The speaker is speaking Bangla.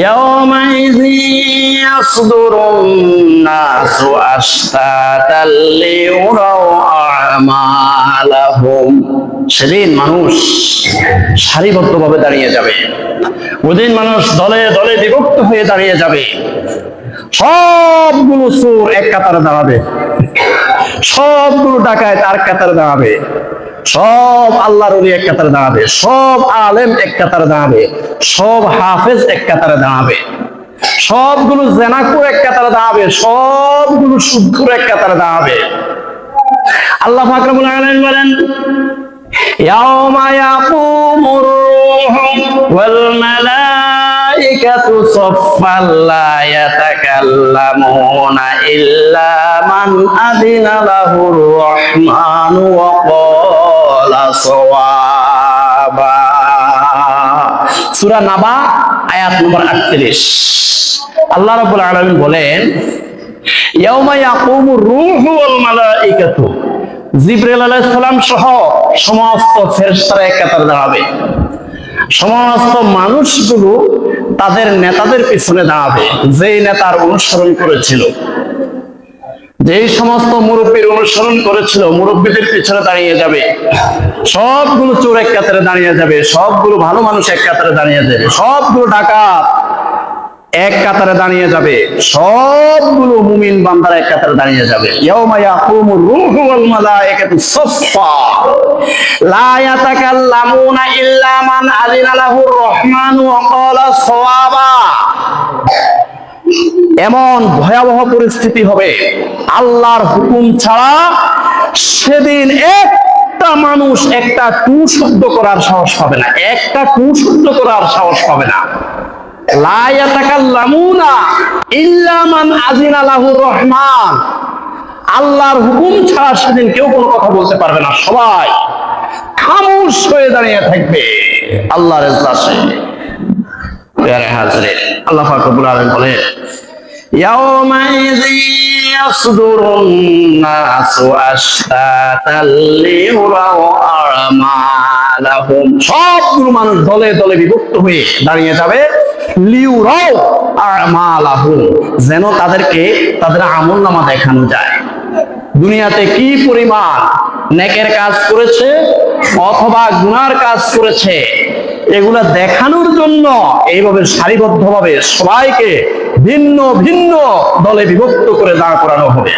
ইয়াউমাইযি ইয়াসদুরুন নাসু আশতাতাল লিউরাউ আমালাহুম। সেদিন মানুষ সারিবদ্ধভাবে দাঁড়িয়ে যাবে। ওদিন মানুষ দলে দলে বিভক্ত হয়ে দাঁড়িয়ে যাবে। সবগুলো চোর এক কাতারে দাঁড়াবে, সবগুলো ডাকাত আর কাতারে দাঁড়াবে, সব আল্লাহর ওলি এক কাতারে দাঁড়াবে, সব আলেম এক কাতারে দাঁড়াবে, সব হাফেজ এক কাতারে দাঁড়াবে, সবগুলো জেনাকুর এক কাতারে দাঁড়াবে, সবগুলো সুদখোর এক কাতারে দাঁড়াবে। আল্লাহ পাক রব্বুল আলামিন বলেন, ইয়াউমা ইয়াকুমুর রূহু ওয়াল মালাইকাতু সাফফান লা ইয়াতাকাল্লামুনা ইল্লা মান আযিনা লাহুর রাহমানু ওয়া ক্বালা সাওয়াবা। সূরা নাবা আয়াত নম্বর 38। আল্লাহ রাব্বুল আলামিন বলেন, ইয়াউমা ইয়াকুমুর রূহু ওয়াল মালাইকাতু, জিবরাইল আলাইহিস সালাম সহ সমস্ত ফেরেশতারা এক কাতারে দাঁড়াবে। সমস্ত মানুষগুলো তাদের নেতাদের পিছনে দাঁড়াবে, যেই নেতার অনুসরণ করেছিল, যেই সমস্ত মুরব্বীর অনুসরণ করেছিল, মুরব্বীদের পিছনে দাঁড়িয়ে যাবে। সবগুলো চোর এক কাতারে দাঁড়িয়ে যাবে, সবগুলো ভালো মানুষ এক কাতারে দাঁড়িয়ে যাবে, সবগুলো ডাকাত এক কাতারে দাঁড়িয়ে যাবে, সবগুলো মুমিন বান্দারা এক কাতারে দাঁড়িয়ে যাবে। ইয়াউমা ইয়াকুমুর রূহু ওয়াল মালাইকাতু সাফফা লা ইয়াতাকাল্লামুনা ইল্লা মান আযিনা লাহুর রাহমানু ওয়া ক্বালা সাওয়াবা। এমন ভয়াবহ পরিস্থিতি হবে, আল্লাহর হুকুম ছাড়া সেদিন একটা মানুষ একটা কুশব্দ করার সাহস পাবে না, একটা কুশব্দ করার সাহস পাবে না। লা ইয়াতাকাল্লামুনা ইল্লা মান আযিনা লাহুর রহমান। আল্লাহর হুকুম ছাড়া সেদিন কেউ কোনো কথা বলতে পারবে না, সবাই খামোশ হয়ে দাঁড়িয়ে থাকবে আল্লাহর ইজ্জতে। প্রিয় হাজরিন, আল্লাহ পাক রব্বুল আলামিন বলেন, ইয়াউমাইযি ইয়াসদুরুন নাসু আশতাতাল লিউরাউ আমালাহুম। সবগুলো মানুষ দলে দলে বিভক্ত হয়ে দাঁড়িয়ে যাবে, লিউরাউ আমালাহুম, যেন তাদেরকে তাদের আমলনামা দেখানো যায়। দুনিয়াতে কি পরিমাণ নেকের কাজ করেছে অথবা গুনার কাজ করেছে, এগুলা দেখানোর জন্য এইভাবে সারিবদ্ধভাবে সবাইকে ভিন্ন ভিন্ন দলে বিভক্ত করে দাঁড় করানো হবে।